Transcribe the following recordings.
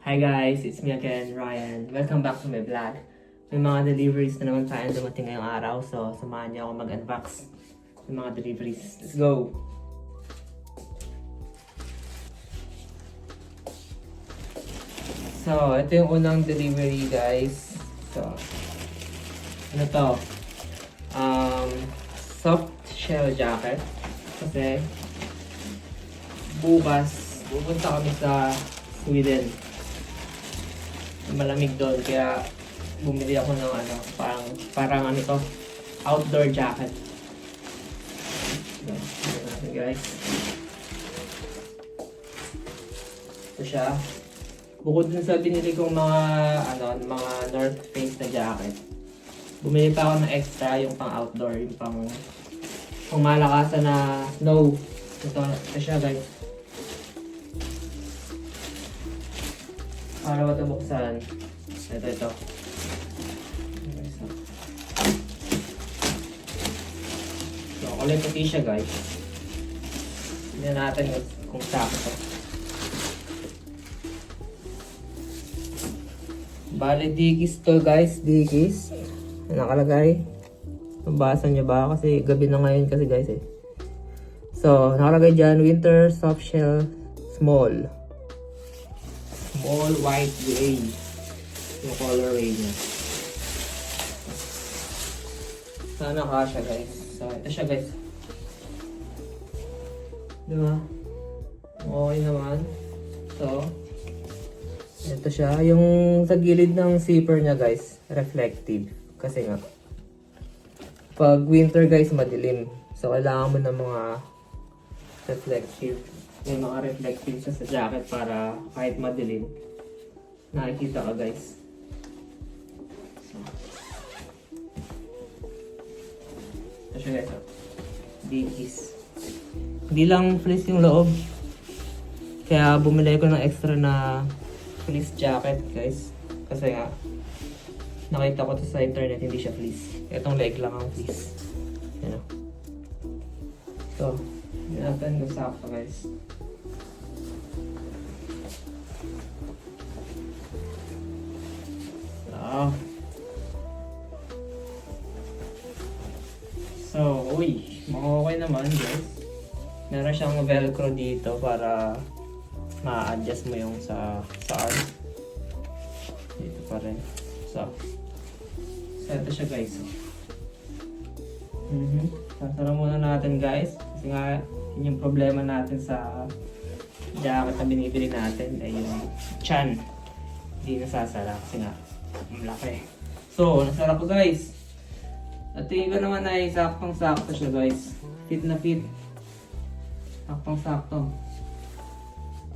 Hi guys, it's me again, Ryan. Welcome back to my vlog. May mga deliveries na naman tayo dumating ngayong araw, so samahan niyo ako mag-unbox ng mga deliveries. Let's go! So, ito yung unang delivery guys. So, ano to? Soft shell jacket. Kasi, bukas, pupunta kami sa Sweden. Malamig doon, kaya bumili ako ng ano, parang ano to, outdoor jacket. So, guys. Ito siya. Bukod dun sa binili kong mga North Face na jacket, bumili pa ako ng extra, yung pang outdoor, yung pang malakasan na snow. Ito siya guys. Para ba ito buksan? Ito. So, kulay puti siya guys. Tignan natin kung sakto. Bale, Dickies to guys. Dickies. Nakalagay. Mabasa niyo ba? Kasi gabi na ngayon kasi guys eh. So, nakalagay dyan, winter soft shell small. Small white gray. Yung colorway niya. Sana kasha guys. So, ito siya guys. Diba? Okay naman. So, ito siya. Yung sa gilid ng zipper niya guys, reflective. Kasi nga, pag winter guys, madilim. So, kailangan mo ng mga reflective. May mga reflective siya sa jacket para kahit madilim, nakikita ka guys. So, ito siya guys. Dickies. Hindi lang fleece yung loob. Kaya bumili ko ng extra na fleece jacket guys. Kasi nga, nakita ko to sa internet, hindi siya fleece. Itong leg lang ang fleece. Yan o. So, hindi natin kung sakto guys. So, uy, okay naman guys. Meron siyang velcro dito para ma-adjust mo yung sa arm. Dito pa rin. So ito siya guys. Sasara muna natin guys. Kasi nga, yun yung problema natin sa jacket na binibili natin ay yung chan. Hindi nasasara kasi nga, malaki. So, nasara ko guys. At tingin ko naman ay saktong-sakto siya guys. Fit na fit. Saktong-sakto.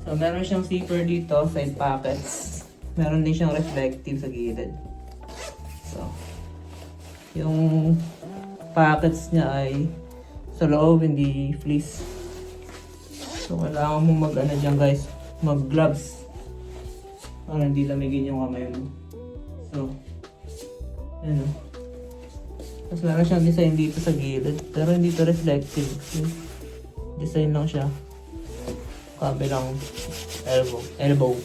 So, meron siyang zipper dito, side pockets. Meron din siyang reflective sa gilid. So, yung pockets niya ay sa loob, hindi fleece. So, kailangan mo mag-ano dyan guys, mag-gloves. Para hindi lamigin yung kamay mo. So, yun o. Tapos meron siyang design dito sa gilid. Pero hindi to reflective. Design lang siya. Kabilang elbow.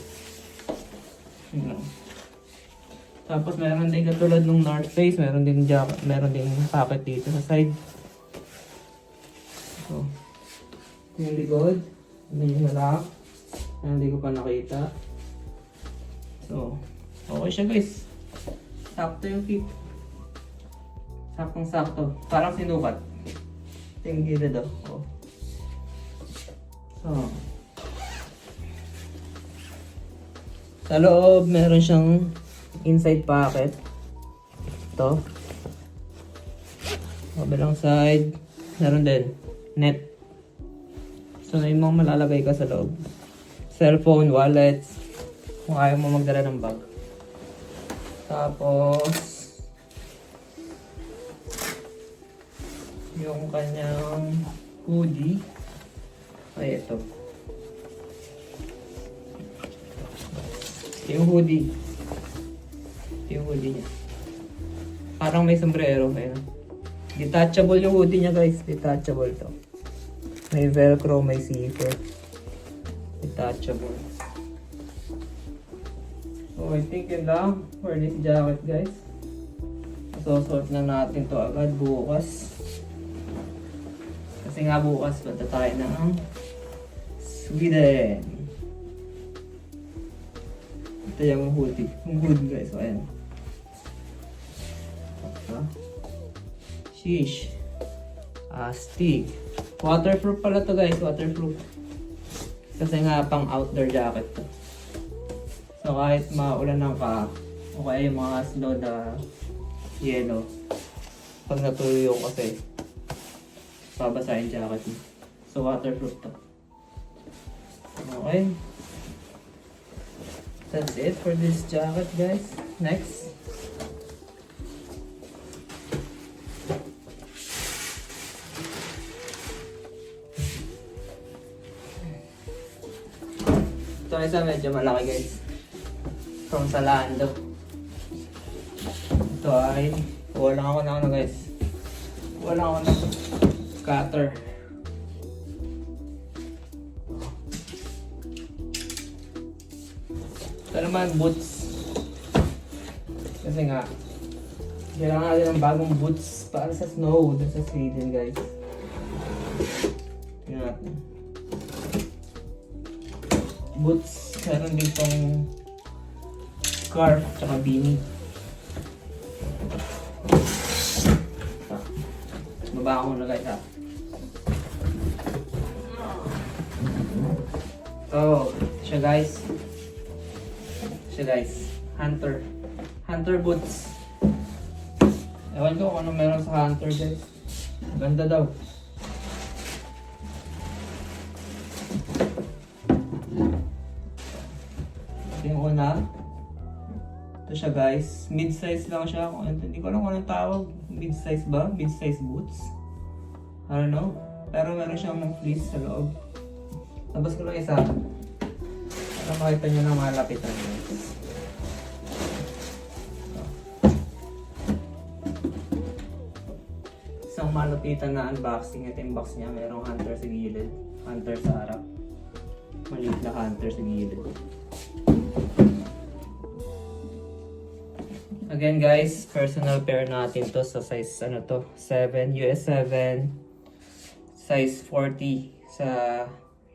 Tapos meron din katulad ng North Face, meron din jacket, meron din pocket dito sa side. So, yung likod, hindi yung malak. Hindi ko pa nakita. So, okay siya guys. Sakto yung fit. Saktong-sakto. Parang sinukat. Ito yung gilid oh. So, sa loob, meron siyang inside pocket. Ito. Kabilang side, meron din net. So, may mga malalagay ka sa loob. Cellphone, wallets, kung ayaw mo magdala ng bag. Tapos, yung kanyang hoodie ay ito. Yung hoodie niya. Parang may sombrero. Ayun. Detachable yung hoodie niya guys. Detachable to. May velcro, may zipper. Detachable. So I think yun lang for this jacket guys. Susort na natin to agad bukas. Kasi nga bukas punta tayo ng Sweden. Ito yung hoodie. Yung hood guys. So ayan. Sheesh. Astig. Waterproof pala to guys. Waterproof. Kasi nga pang outdoor jacket to. So kahit maulan ng ka o kaya yung mga snow na yellow, pag natuloy kasi babasahin jacket mo. So waterproof to. Okay. That's it for this jacket guys. Next. Ito isa medyo malaki guys. From Zalando. Ito ay walang ako na guys. Walang ako na cutter. Ito naman boots. Kasi nga kailangan natin ng bagong boots para sa snow dun sa Sweden guys. Tingnan natin. Boots, meron ditong scarf tsaka beanie. Baba ko muna guys ha. So, siya guys. Hunter boots. Ewan ko kung ano meron sa Hunter guys. Ganda daw. Yung una, ito siya guys, mid-size lang siya. Hindi ko alam kung anong tawag, mid-size ba? Mid-size boots? I don't know. Pero meron siyang fleece sa loob. Labas ko lang isa para makita nyo ng malapitan guys. Isang malapitan na unboxing. Ito yung box niya, merong Hunter sa gilid, Hunter sa harap, maliit na Hunter sa gilid. Again guys, personal pair natin to sa size 7, US 7, size 40 sa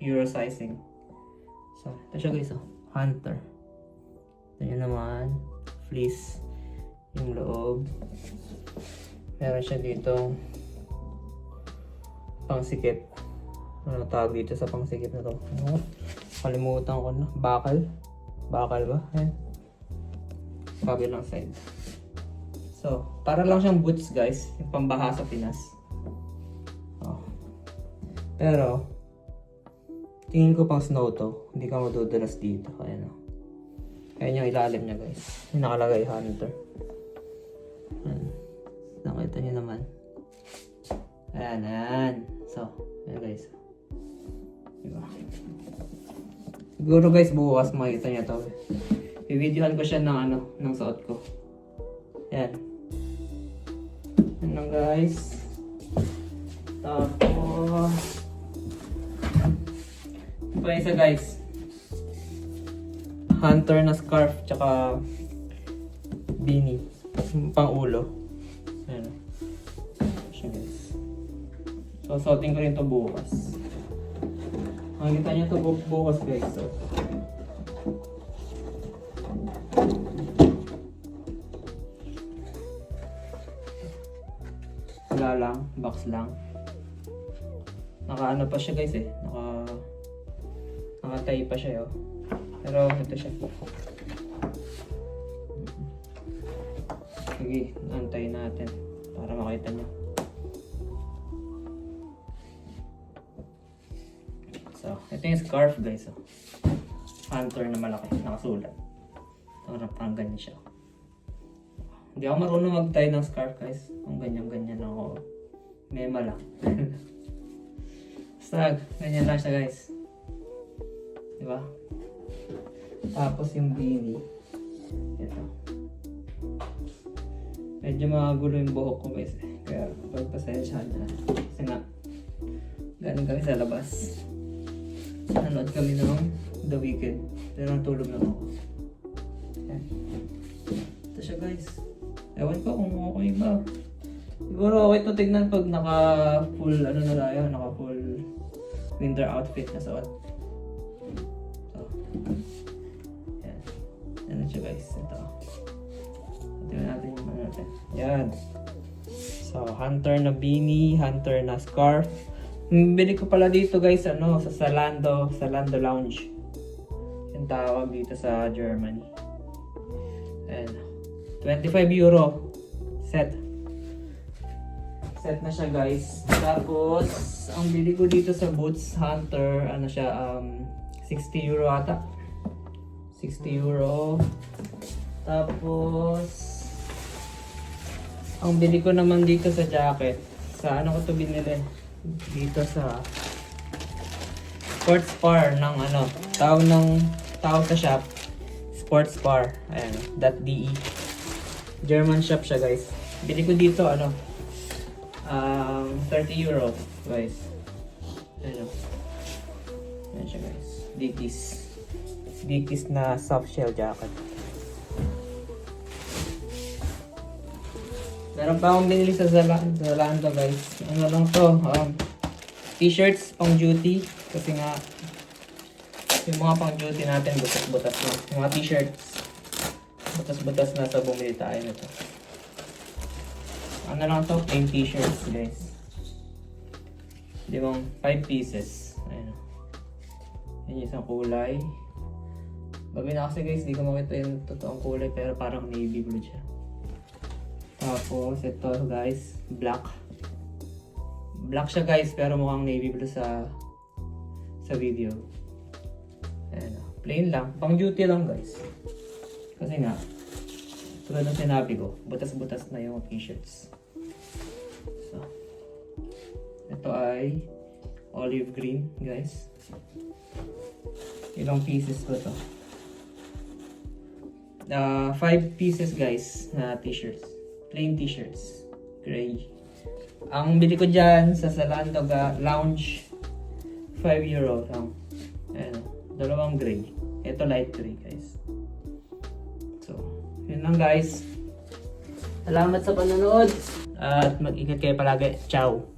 Euro sizing. So, ito siya guys, Hunter. Ito yun naman, fleece yung loob. Meron siya dito pangsikip. Ano tawag dito sa pangsikip na to? Kalimutan ko na. Bakal ba? Ayan. Kabilang side. So, para lang siyang boots guys, yung pambaha sa Pinas. Oh. Pero, tingin ko pang snow to, hindi ka madudulas dito. Ayan o. Ayan yung ilalim niya guys. Yung nakalagay Hunter. Ayan. Nakita niyo naman. Ayan. So, ayan guys. Diba? Siguro guys, bukas makita niya to. I-videohan ko siya ng suot ko. Yan. Yan lang guys. Tapos ito pa isa guys. Hunter na scarf tsaka beanie. Pang ulo. Ayan. Siya guys. So suotin ko rin ito bukas. Makikita niyo ito bukas guys. So, wala lang, box lang. Naka ano pa siya guys eh. Naka-tie pa siya oh. Pero ito siya. Sige, antay natin para makita niyo. So, ito yung scarf guys oh. Hunter na malaki, nakasulat. Parang ganyan siya. Hindi ako marunong mag-tie ng scarf guys. Kung ganyan-ganyan ako. Mema lang. Basta, ganyan lang siya guys. Diba? Tapos yung beanie. Ito. Medyo magulo yung buhok ko guys. Kaya pagpasensyahan na. Kasi nga, galing kami sa labas. Nanood kami ng The Weeknd. Pero natulog na ako. Yan. Ito siya guys. Ewan ko kung okay ba. Siguro okay to tignan pag naka full ano na tayo, naka full winter outfit na suot. So, yan. Yan na siya guys. Ito. Tignan natin yung ano natin. Yan. So, hunter na beanie, hunter na scarf. Bili ko pala dito guys, ano, sa Zalando Lounge. Yung tawag dito sa Germany. Ayan. 25 euro set. Set na siya guys. Tapos, ang bili ko dito sa Boots Hunter, ano siya, 60 euro ata. 60 euro. Tapos, ang bili ko naman dito sa jacket, sa ano ko to binili? Dito sa Sports Bar ng ano, tawag sa shop, Sports Bar. Ayan, .de. German shop siya guys. Bili ko dito ano, 30 euro guys. Ayan. Ayan siya guys. Dickies na soft shell jacket. Meron pa akong binili sa Zalando guys. Ano lang to, t-shirts pang duty. Kasi nga, yung mga pang duty natin, butas-butas na. Yung mga t-shirts, butas-butas na sa bumili tayo nito. Ano lang to, plain t-shirts guys. 5 pieces. Ayan. Yan yung isang kulay. Babi na kasi guys, di ko makita yung totoong kulay pero parang navy blue siya. Tapos ito guys, black. Black siya guys pero mukhang navy blue sa video. Ayan, plain lang, pang duty lang guys. Kasi nga, tulad ng sinabi ko, butas-butas na yung t-shirts. So, ito ay olive green guys. Ilang pieces ko to? 5 pieces guys na t-shirts. Plain t-shirts. Gray. Ang bili ko dyan sa Zalando Lounge, 5 euro lang. Ayan, dalawang gray. Ito light gray guys. So, yun lang guys. Salamat sa panonood. At mag-ingat kayo palagi. Ciao!